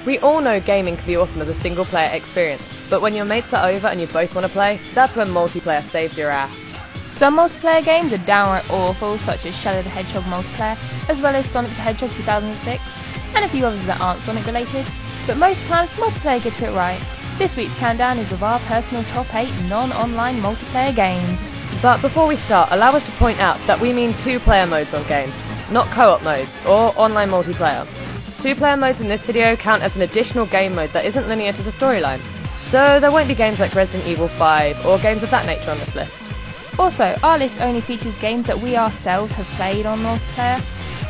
We all know gaming can be awesome as a single player experience, but when your mates are over and you both want to play, that's when multiplayer saves your ass. Some multiplayer games are downright awful, such as Shadow the Hedgehog multiplayer, as well as Sonic the Hedgehog 2006, and a few others that aren't Sonic related, but most times multiplayer gets it right. This week's countdown is of our personal top 8 non-online multiplayer games. But before we start, allow us to point out that we mean 2-player modes on games, not co-op modes or online multiplayer. 2-player modes in this video count as an additional game mode that isn't linear to the storyline, so there won't be games like Resident Evil 5 or games of that nature on this list. Also, our list only features games that we ourselves have played on multiplayer.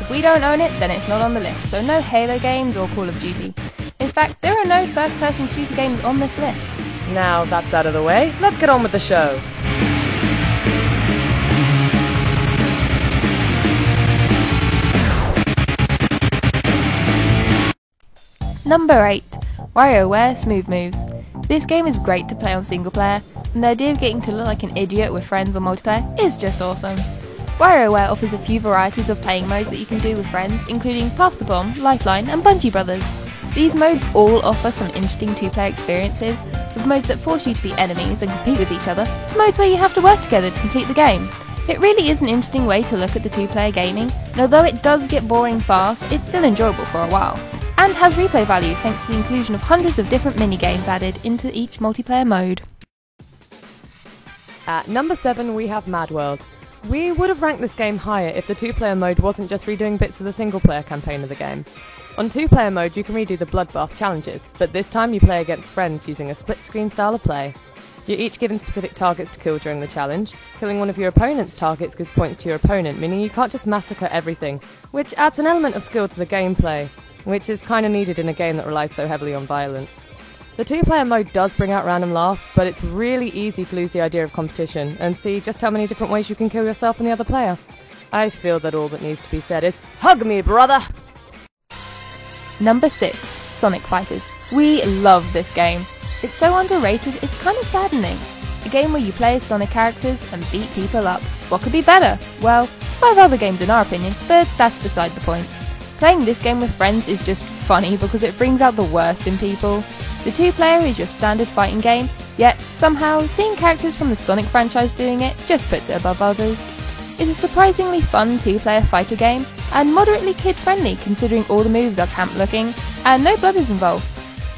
If we don't own it, then it's not on the list, so no Halo games or Call of Duty. In fact, there are no first-person shooter games on this list. Now that's out of the way, let's get on with the show. Number 8. WarioWare Smooth Moves. This game is great to play on single player, and the idea of getting to look like an idiot with friends on multiplayer is just awesome. WarioWare offers a few varieties of playing modes that you can do with friends, including Pass the Bomb, Lifeline, and Bungee Brothers. These modes all offer some interesting 2-player experiences, with modes that force you to be enemies and compete with each other, to modes where you have to work together to complete the game. It really is an interesting way to look at the 2-player gaming, and although it does get boring fast, it's still enjoyable for a while, and has replay value thanks to the inclusion of hundreds of different mini-games added into each multiplayer mode. At number 7 we have Mad World. We would have ranked this game higher if the 2-player mode wasn't just redoing bits of the single-player campaign of the game. On 2-player mode you can redo the Bloodbath challenges, but this time you play against friends using a split-screen style of play. You're each given specific targets to kill during the challenge. Killing one of your opponent's targets gives points to your opponent, meaning you can't just massacre everything, which adds an element of skill to the gameplay, which is kinda needed in a game that relies so heavily on violence. The 2-player mode does bring out random laughs, but it's really easy to lose the idea of competition and see just how many different ways you can kill yourself and the other player. I feel that all that needs to be said is, hug me, brother! Number 6. Sonic Fighters. We love this game. It's so underrated, it's kinda saddening. A game where you play as Sonic characters and beat people up. What could be better? Well, 5 other games in our opinion, but that's beside the point. Playing this game with friends is just funny because it brings out the worst in people. The 2-player is your standard fighting game, yet somehow seeing characters from the Sonic franchise doing it just puts it above others. It's a surprisingly fun 2-player fighter game, and moderately kid-friendly considering all the moves are camp-looking, and no blood is involved.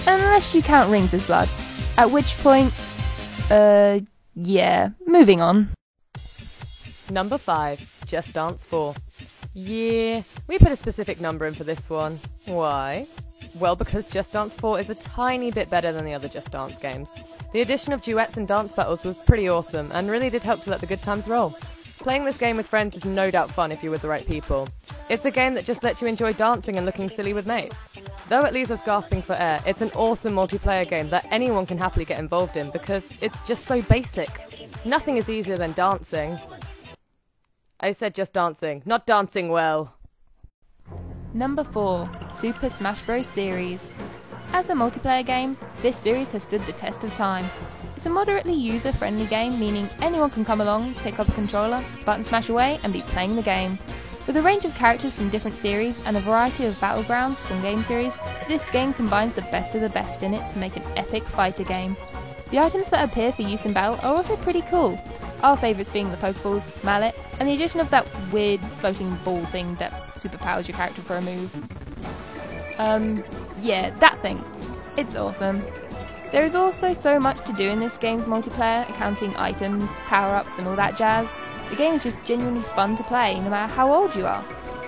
Unless you count rings as blood. At which point, yeah, moving on. Number 5. Just Dance 4. Yeah, we put a specific number in for this one. Why? Well, because Just Dance 4 is a tiny bit better than the other Just Dance games. The addition of duets and dance battles was pretty awesome, and really did help to let the good times roll. Playing this game with friends is no doubt fun if you're with the right people. It's a game that just lets you enjoy dancing and looking silly with mates. Though it leaves us gasping for air, it's an awesome multiplayer game that anyone can happily get involved in because it's just so basic. Nothing is easier than dancing. I said just dancing, not dancing well. Number 4. Super Smash Bros. Series. As a multiplayer game, this series has stood the test of time. It's a moderately user-friendly game, meaning anyone can come along, pick up a controller, button smash away, and be playing the game. With a range of characters from different series and a variety of battlegrounds from game series, this game combines the best of the best in it to make an epic fighter game. The items that appear for use in battle are also pretty cool. Our favourites being the Pokeballs, Mallet, and the addition of that weird floating ball thing that superpowers your character for a move. Yeah, that thing. It's awesome. There is also so much to do in this game's multiplayer, accounting items, power-ups and all that jazz. The game is just genuinely fun to play, no matter how old you are.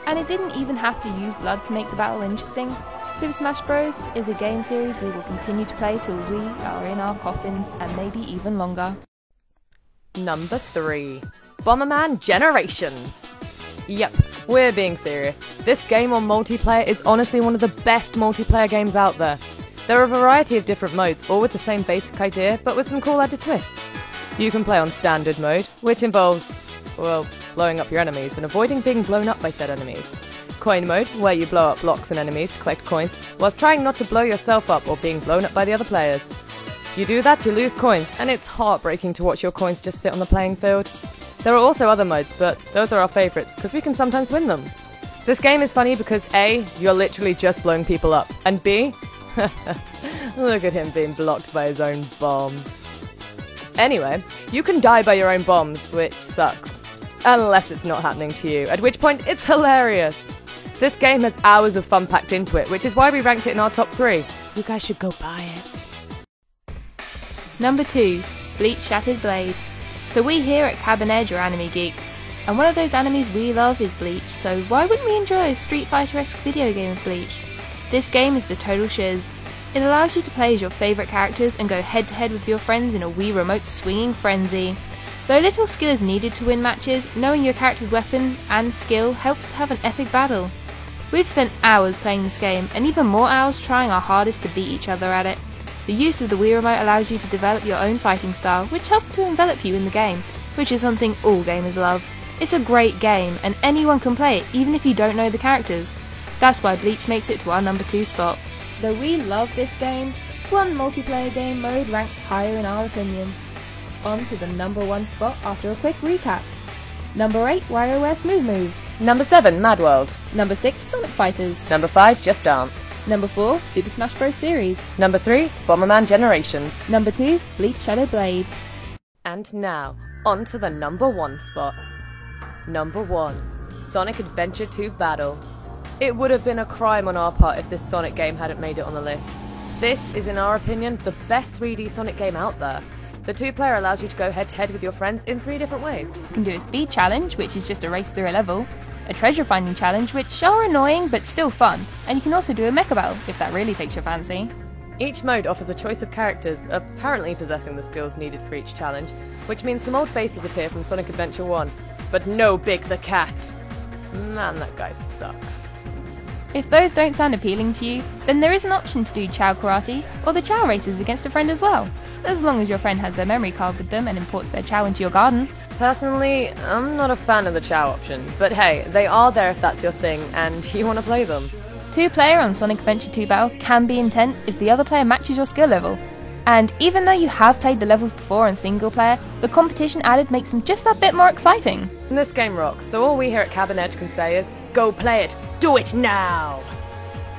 And it didn't even have to use blood to make the battle interesting. Super Smash Bros. Is a game series we will continue to play till we are in our coffins, and maybe even longer. Number 3. Bomberman Generations. Yep, we're being serious. This game on multiplayer is honestly one of the best multiplayer games out there. There are a variety of different modes, all with the same basic idea, but with some cool added twists. You can play on standard mode, which involves, well, blowing up your enemies and avoiding being blown up by said enemies. Coin mode, where you blow up blocks and enemies to collect coins, whilst trying not to blow yourself up or being blown up by the other players. You do that, you lose coins, and it's heartbreaking to watch your coins just sit on the playing field. There are also other modes, but those are our favourites, because we can sometimes win them. This game is funny because A, you're literally just blowing people up, and B, Look at him being blocked by his own bomb. Anyway, you can die by your own bombs, which sucks. Unless it's not happening to you, at which point it's hilarious. This game has hours of fun packed into it, which is why we ranked it in our top 3. You guys should go buy it. Number 2, Bleach Shattered Blade. So we here at Cabin Edge are anime geeks, and one of those animes we love is Bleach, so why wouldn't we enjoy a Street Fighter-esque video game of Bleach? This game is the total shiz. It allows you to play as your favourite characters and go head to head with your friends in a Wii Remote swinging frenzy. Though little skill is needed to win matches, knowing your character's weapon and skill helps to have an epic battle. We've spent hours playing this game, and even more hours trying our hardest to beat each other at it. The use of the Wii Remote allows you to develop your own fighting style, which helps to envelop you in the game, which is something all gamers love. It's a great game, and anyone can play it, even if you don't know the characters. That's why Bleach makes it to our number 2 spot. Though we love this game, one multiplayer game mode ranks higher in our opinion. On to the number 1 spot after a quick recap. Number 8, WarioWare Smooth Moves. Number 7, Mad World. Number 6, Sonic Fighters. Number 5, Just Dance. Number 4, Super Smash Bros. Series. Number 3, Bomberman Generations. Number 2, Bleach Shattered Blade. And now, on to the number 1 spot. Number 1, Sonic Adventure 2 Battle. It would have been a crime on our part if this Sonic game hadn't made it on the list. This is, in our opinion, the best 3D Sonic game out there. The 2-player allows you to go head-to-head with your friends in 3 different ways. You can do a speed challenge, which is just a race through a level, a treasure finding challenge, which are annoying but still fun, and you can also do a mecha battle, if that really takes your fancy. Each mode offers a choice of characters, apparently possessing the skills needed for each challenge, which means some old faces appear from Sonic Adventure 1. But no Big the Cat! Man, that guy sucks. If those don't sound appealing to you, then there is an option to do Chow Karate, or the Chow races against a friend as well, as long as your friend has their memory card with them and imports their Chow into your garden. Personally, I'm not a fan of the Chow option, but hey, they are there if that's your thing, and you want to play them. 2-player on Sonic Adventure 2 Battle can be intense if the other player matches your skill level. And even though you have played the levels before on single player, the competition added makes them just that bit more exciting. This game rocks, so all we here at Cabin Edge can say is, go play it! Do it now!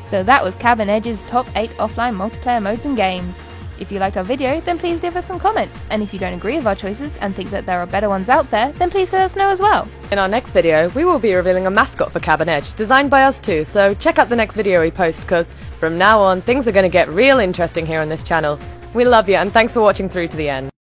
So that was Cabin Edge's top 8 offline multiplayer modes and games. If you liked our video, then please leave us some comments, and if you don't agree with our choices and think that there are better ones out there, then please let us know as well. In our next video, we will be revealing a mascot for Cabin Edge, designed by us too, so check out the next video we post, because from now on, things are going to get real interesting here on this channel. We love you, and thanks for watching through to the end.